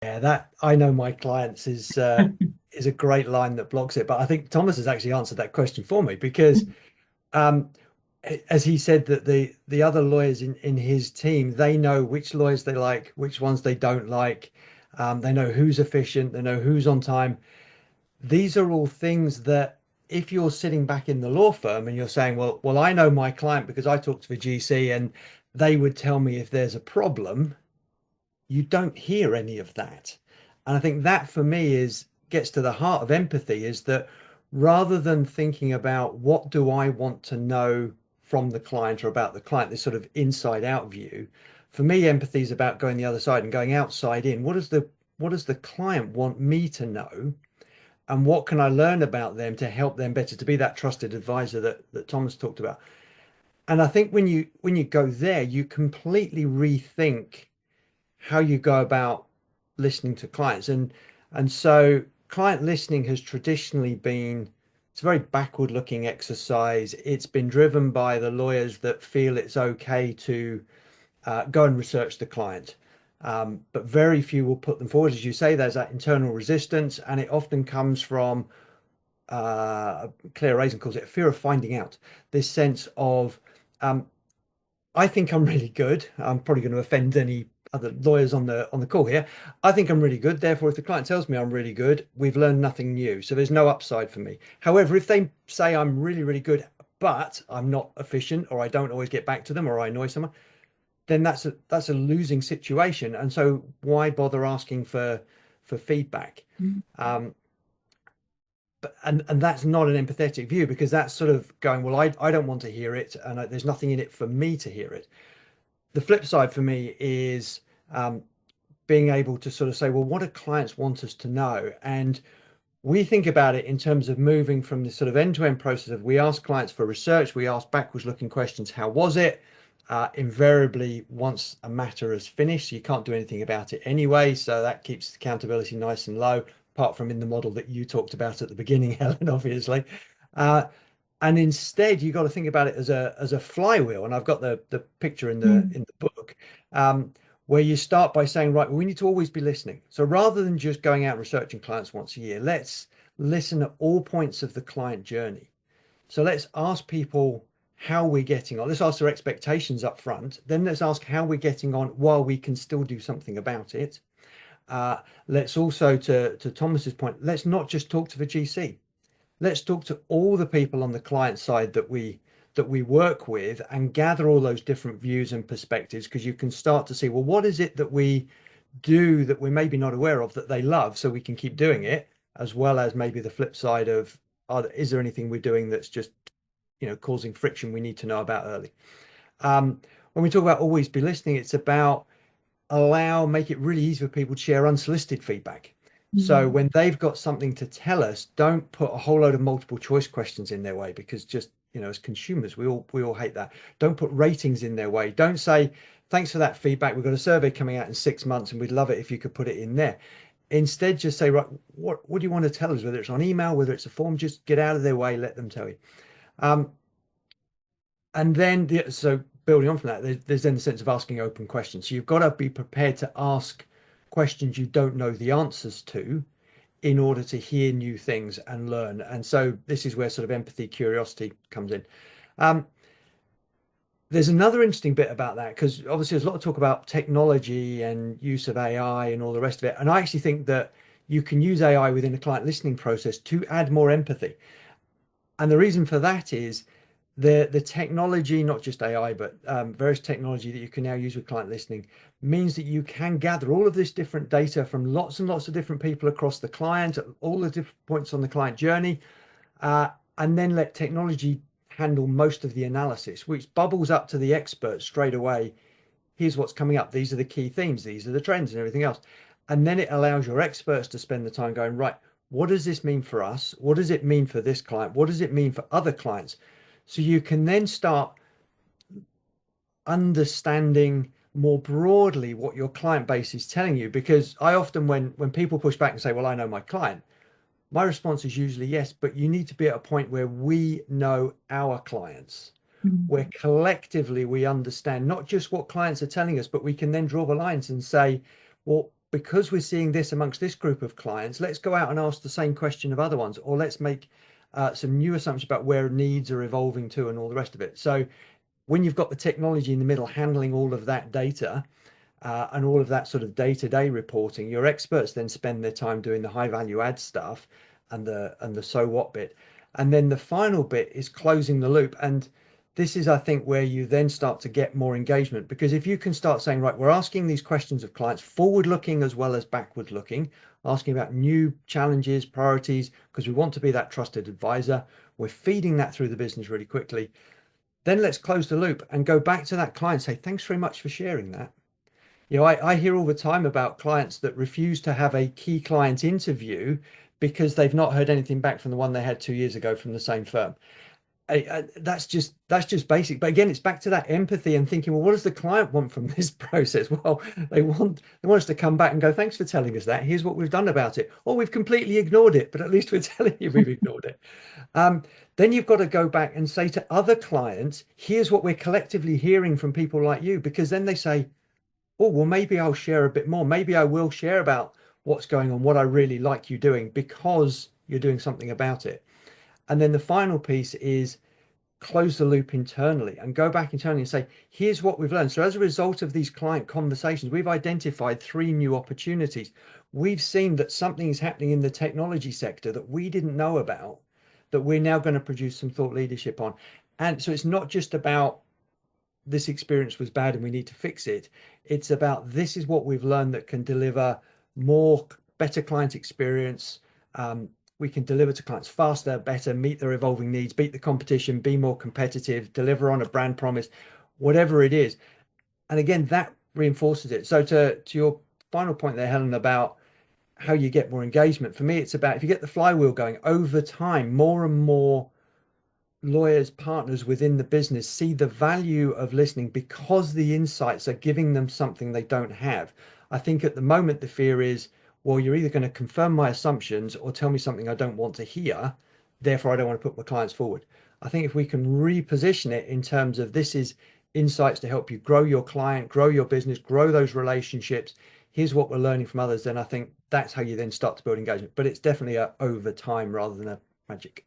Yeah, that I know my clients is a great line that blocks it. But I think Thomas has actually answered that question for me because um, as he said that the other lawyers in his team, they know which lawyers they like, which ones they don't like. They know who's efficient, they know who's on time. These are all things that if you're sitting back in the law firm and you're saying, well, I know my client because I talked to the GC and they would tell me if there's a problem, you don't hear any of that. And I think that for me is gets to the heart of empathy is that rather than thinking about what do I want to know from the client or about the client, this sort of inside out view, for me, empathy is about going the other side and going outside in. What does the client want me to know? And what can I learn about them to help them better to be that trusted advisor that Thomas talked about? And I think when you go there, you completely rethink how you go about listening to clients. And so client listening has traditionally been it's a very backward looking exercise. It's been driven by the lawyers that feel it's okay to go and research the client. But very few will put them forward. As you say, there's that internal resistance, and it often comes from Claire Raisin calls it a fear of finding out. This sense of um, I think I'm really good. I'm probably going to offend any other lawyers on the call here. I think I'm really good. Therefore, if the client tells me I'm really good, we've learned nothing new. So there's no upside for me. However, if they say I'm really, really good, but I'm not efficient, or I don't always get back to them, or I annoy someone, then that's a losing situation. And so why bother asking for feedback? Um, and that's not an empathetic view because that's sort of going, well, I don't want to hear it, and there's nothing in it for me to hear it. The flip side for me is um, being able to sort of say, well, what do clients want us to know? And we think about it in terms of moving from this sort of end-to-end process of we ask clients for research, we ask backwards looking questions, how was it? Invariably, once a matter is finished, you can't do anything about it anyway. So that keeps accountability nice and low, apart from in the model that you talked about at the beginning, Helen, obviously. Uh, and instead, you got to think about it as a flywheel. And I've got the picture in the Mm. in the book, where you start by saying, right, we need to always be listening. So rather than just going out and researching clients once a year, let's listen at all points of the client journey. So let's ask people how we're getting on. Let's ask their expectations up front. Then let's ask how we're getting on while we can still do something about it. Uh, let's also, to Thomas's point, let's not just talk to the GC. Let's talk to all the people on the client side that we work with and gather all those different views and perspectives because you can start to see, well, what is it that we do that we're maybe not aware of that they love so we can keep doing it, as well as maybe the flip side of, is there anything we're doing that's just, causing friction we need to know about early? Um, when we talk about always be listening, it's about make it really easy for people to share unsolicited feedback. So Mm. when they've got something to tell us, don't put a whole load of multiple choice questions in their way because just, as consumers, we all hate that. Don't put ratings in their way. Don't say, thanks for that feedback. We've got a survey coming out in 6 months and we'd love it if you could put it in there. Instead, just say, right, what do you want to tell us? Whether it's on email, whether it's a form, just get out of their way, let them tell you. Um, and then so building on from that, there's then the sense of asking open questions. So you've got to be prepared to ask questions you don't know the answers to in order to hear new things and learn. And so this is where sort of empathy, curiosity comes in. Um, there's another interesting bit about that because obviously there's a lot of talk about technology and use of AI and all the rest of it. And I actually think that you can use AI within a client listening process to add more empathy. And the reason for that is the technology, not just AI, but various technology that you can now use with client listening means that you can gather all of this different data from lots and lots of different people across the client, at all the different points on the client journey, uh, and then let technology handle most of the analysis, which bubbles up to the expert straight away. Here's what's coming up. These are the key themes. These are the trends and everything else. And then it allows your experts to spend the time going, right, what does this mean for us? What does it mean for this client? What does it mean for other clients? So you can then start understanding more broadly what your client base is telling you. Because I often, when people push back and say, well, I know my client, my response is usually yes, but you need to be at a point where we know our clients, where Mm. collectively we understand not just what clients are telling us, but we can then draw the lines and say, well, because we're seeing this amongst this group of clients, let's go out and ask the same question of other ones, or let's make some new assumptions about where needs are evolving to and all the rest of it. So when you've got the technology in the middle handling all of that data, and all of that sort of day-to-day reporting, your experts then spend their time doing the high value add stuff and the so what bit. And then the final bit is closing the loop. And this is, I think, where you then start to get more engagement, because if you can start saying, right, we're asking these questions of clients, forward looking as well as backward looking, asking about new challenges, priorities, because we want to be that trusted advisor. We're feeding that through the business really quickly. Then let's close the loop and go back to that client, say, thanks very much for sharing that. You know, I hear all the time about clients that refuse to have a key client interview because they've not heard anything back from the one they had 2 years ago from the same firm. That's just basic. But again, it's back to that empathy and thinking, well, what does the client want from this process? Well, they want us to come back and go, thanks for telling us that. Here's what we've done about it. Or we've completely ignored it, but at least we're telling you we've ignored it. Then you've got to go back and say to other clients, here's what we're collectively hearing from people like you, because then they say, oh, well, maybe I'll share a bit more. Maybe I will share about what's going on, what I really like you doing, because you're doing something about it. And then the final piece is close the loop internally and go back internally and say, here's what we've learned. So as a result of these client conversations, we've identified 3 new opportunities. We've seen that something is happening in the technology sector that we didn't know about, that we're now going to produce some thought leadership on. And so it's not just about this experience was bad and we need to fix it. It's about, this is what we've learned that can deliver better client experience. We can deliver to clients faster, better, meet their evolving needs, beat the competition, be more competitive, deliver on a brand promise, whatever it is. And again, that reinforces it. So to your final point there, Helen, about how you get more engagement, for me, it's about, if you get the flywheel going over time, more and more lawyers, partners within the business see the value of listening because the insights are giving them something they don't have. I think at the moment the fear is, well, you're either going to confirm my assumptions or tell me something I don't want to hear, therefore I don't want to put my clients forward. I think if we can reposition it in terms of, this is insights to help you grow your client, grow your business, grow those relationships, here's what we're learning from others, then I think that's how you then start to build engagement. But it's definitely a over time rather than a magic.